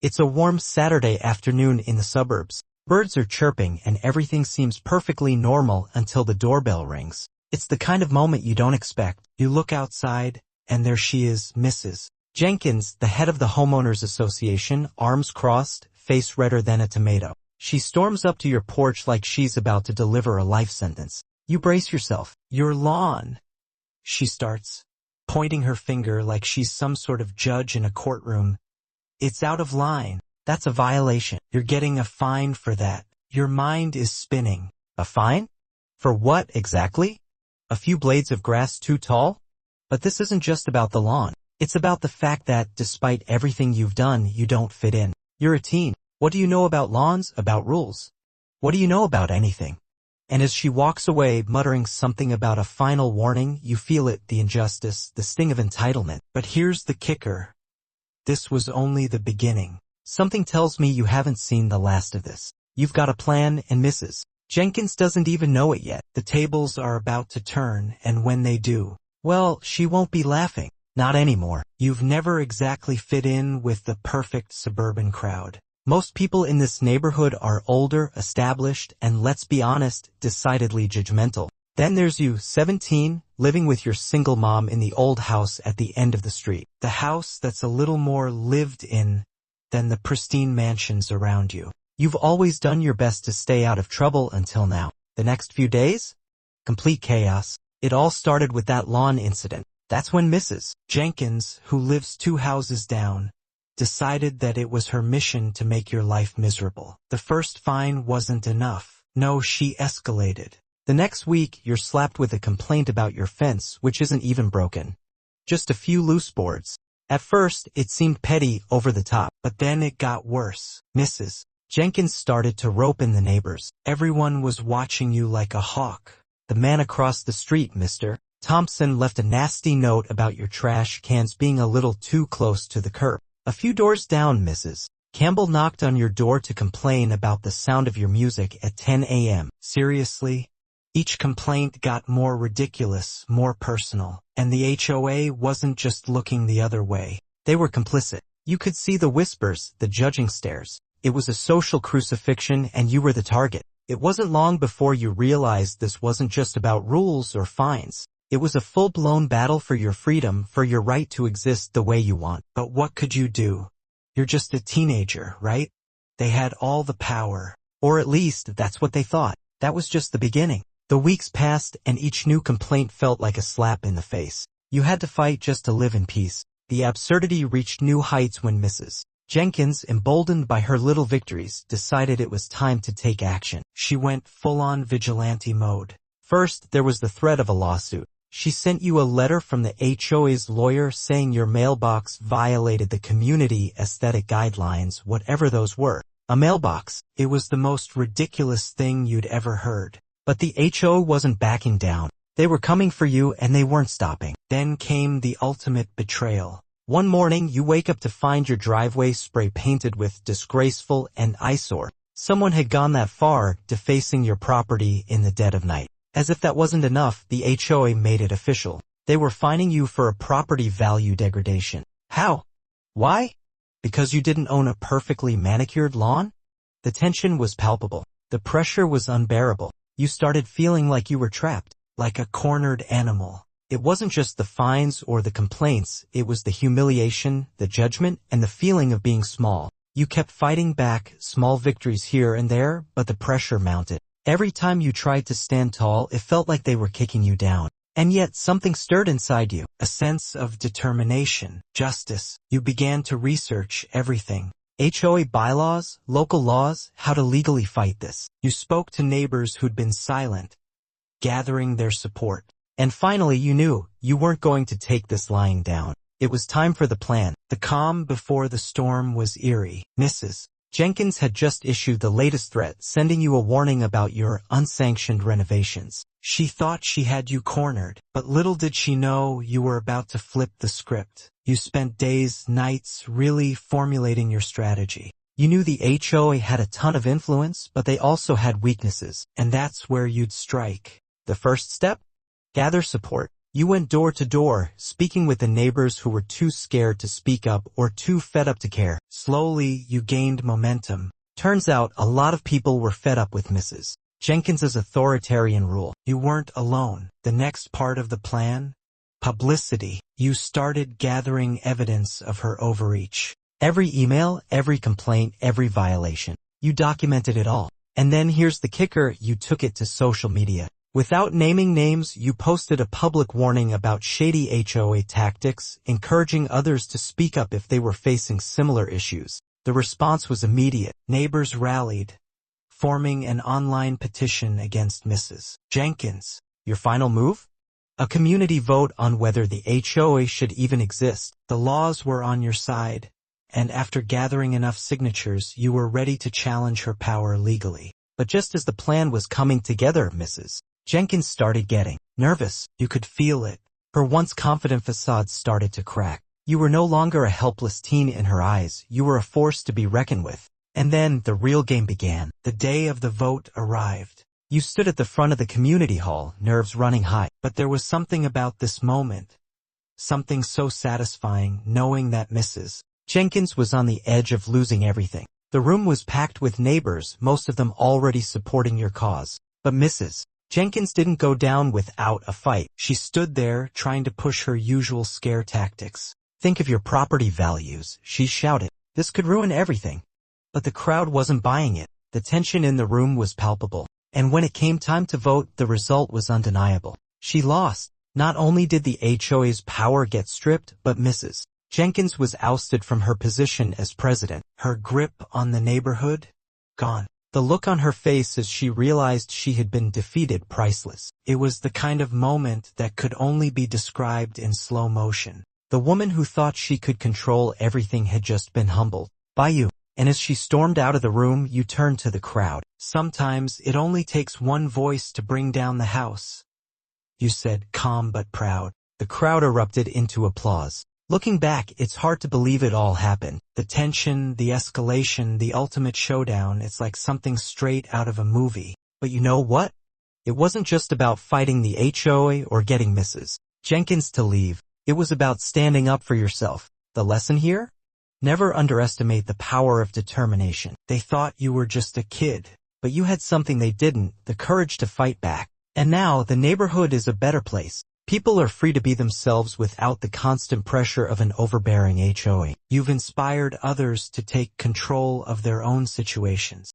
It's a warm Saturday afternoon in the suburbs. Birds are chirping and everything seems perfectly normal until the doorbell rings. It's the kind of moment you don't expect. You look outside, and there she is, Mrs. Jenkins, the head of the Homeowners Association, arms crossed, face redder than a tomato. She storms up to your porch like she's about to deliver a life sentence. You brace yourself. Your lawn, she starts, pointing her finger like she's some sort of judge in a courtroom. It's out of line. That's a violation. You're getting a fine for that. Your mind is spinning. A fine? For what exactly? A few blades of grass too tall? But this isn't just about the lawn. It's about the fact that, despite everything you've done, you don't fit in. You're a teen. What do you know about lawns, about rules? What do you know about anything? And as she walks away, muttering something about a final warning, you feel it, the injustice, the sting of entitlement. But here's the kicker. This was only the beginning. Something tells me you haven't seen the last of this. You've got a plan, and Mrs. Jenkins doesn't even know it yet. The tables are about to turn, and when they do, well, she won't be laughing. Not anymore. You've never exactly fit in with the perfect suburban crowd. Most people in this neighborhood are older, established, and let's be honest, decidedly judgmental. Then there's you, 17, living with your single mom in the old house at the end of the street. The house that's a little more lived in than the pristine mansions around you. You've always done your best to stay out of trouble until now. The next few days? Complete chaos. It all started with that lawn incident. That's when Mrs. Jenkins, who lives 2 houses down, decided that it was her mission to make your life miserable. The first fine wasn't enough. No, she escalated. The next week, you're slapped with a complaint about your fence, which isn't even broken. Just a few loose boards. At first, it seemed petty, over the top, but then it got worse. Mrs. Jenkins started to rope in the neighbors. Everyone was watching you like a hawk. The man across the street, Mr. Thompson, left a nasty note about your trash cans being a little too close to the curb. A few doors down, Mrs. Campbell knocked on your door to complain about the sound of your music at 10 a.m. Seriously? Each complaint got more ridiculous, more personal, and the HOA wasn't just looking the other way. They were complicit. You could see the whispers, the judging stares. It was a social crucifixion, and you were the target. It wasn't long before you realized this wasn't just about rules or fines. It was a full-blown battle for your freedom, for your right to exist the way you want. But what could you do? You're just a teenager, right? They had all the power. Or at least, that's what they thought. That was just the beginning. The weeks passed, and each new complaint felt like a slap in the face. You had to fight just to live in peace. The absurdity reached new heights when Mrs. Jenkins, emboldened by her little victories, decided it was time to take action. She went full-on vigilante mode. First, there was the threat of a lawsuit. She sent you a letter from the HOA's lawyer saying your mailbox violated the community aesthetic guidelines, whatever those were. A mailbox. It was the most ridiculous thing you'd ever heard. But the HOA wasn't backing down. They were coming for you, and they weren't stopping. Then came the ultimate betrayal. One morning, you wake up to find your driveway spray-painted with disgraceful and eyesore. Someone had gone that far, defacing your property in the dead of night. As if that wasn't enough, the HOA made it official. They were fining you for a property value degradation. How? Why? Because you didn't own a perfectly manicured lawn? The tension was palpable. The pressure was unbearable. You started feeling like you were trapped, like a cornered animal. It wasn't just the fines or the complaints, it was the humiliation, the judgment, and the feeling of being small. You kept fighting back, small victories here and there, but the pressure mounted. Every time you tried to stand tall, it felt like they were kicking you down. And yet something stirred inside you, a sense of determination, justice. You began to research everything. HOA bylaws, local laws, how to legally fight this. You spoke to neighbors who'd been silent, gathering their support. And finally you knew, you weren't going to take this lying down. It was time for the plan. The calm before the storm was eerie. Mrs. Jenkins had just issued the latest threat, sending you a warning about your unsanctioned renovations. She thought she had you cornered, but little did she know you were about to flip the script. You spent days, nights, really formulating your strategy. You knew the HOA had a ton of influence, but they also had weaknesses, and that's where you'd strike. The first step? Gather support. You went door to door, speaking with the neighbors who were too scared to speak up or too fed up to care. Slowly, you gained momentum. Turns out, a lot of people were fed up with Mrs. Jenkins's authoritarian rule. You weren't alone. The next part of the plan? Publicity. You started gathering evidence of her overreach. Every email, every complaint, every violation. You documented it all. And then here's the kicker, you took it to social media. Without naming names, you posted a public warning about shady HOA tactics, encouraging others to speak up if they were facing similar issues. The response was immediate. Neighbors rallied, forming an online petition against Mrs. Jenkins. Your final move? A community vote on whether the HOA should even exist. The laws were on your side, and after gathering enough signatures, you were ready to challenge her power legally. But just as the plan was coming together, Mrs. Jenkins started getting nervous. You could feel it. Her once confident facade started to crack. You were no longer a helpless teen in her eyes. You were a force to be reckoned with. And then the real game began. The day of the vote arrived. You stood at the front of the community hall, nerves running high. But there was something about this moment. Something so satisfying, knowing that Mrs. Jenkins was on the edge of losing everything. The room was packed with neighbors, most of them already supporting your cause. But Mrs. Jenkins didn't go down without a fight. She stood there, trying to push her usual scare tactics. Think of your property values, she shouted. This could ruin everything. But the crowd wasn't buying it. The tension in the room was palpable. And when it came time to vote, the result was undeniable. She lost. Not only did the HOA's power get stripped, but Mrs. Jenkins was ousted from her position as president. Her grip on the neighborhood? Gone. The look on her face as she realized she had been defeated priceless. It was the kind of moment that could only be described in slow motion. The woman who thought she could control everything had just been humbled by you. And as she stormed out of the room, you turned to the crowd. Sometimes it only takes one voice to bring down the house. You said, calm but proud. The crowd erupted into applause. Looking back, it's hard to believe it all happened. The tension, the escalation, the ultimate showdown, it's like something straight out of a movie. But you know what? It wasn't just about fighting the HOA or getting Mrs. Jenkins to leave. It was about standing up for yourself. The lesson here? Never underestimate the power of determination. They thought you were just a kid, but you had something they didn't, the courage to fight back. And now, the neighborhood is a better place. People are free to be themselves without the constant pressure of an overbearing HOA. You've inspired others to take control of their own situations.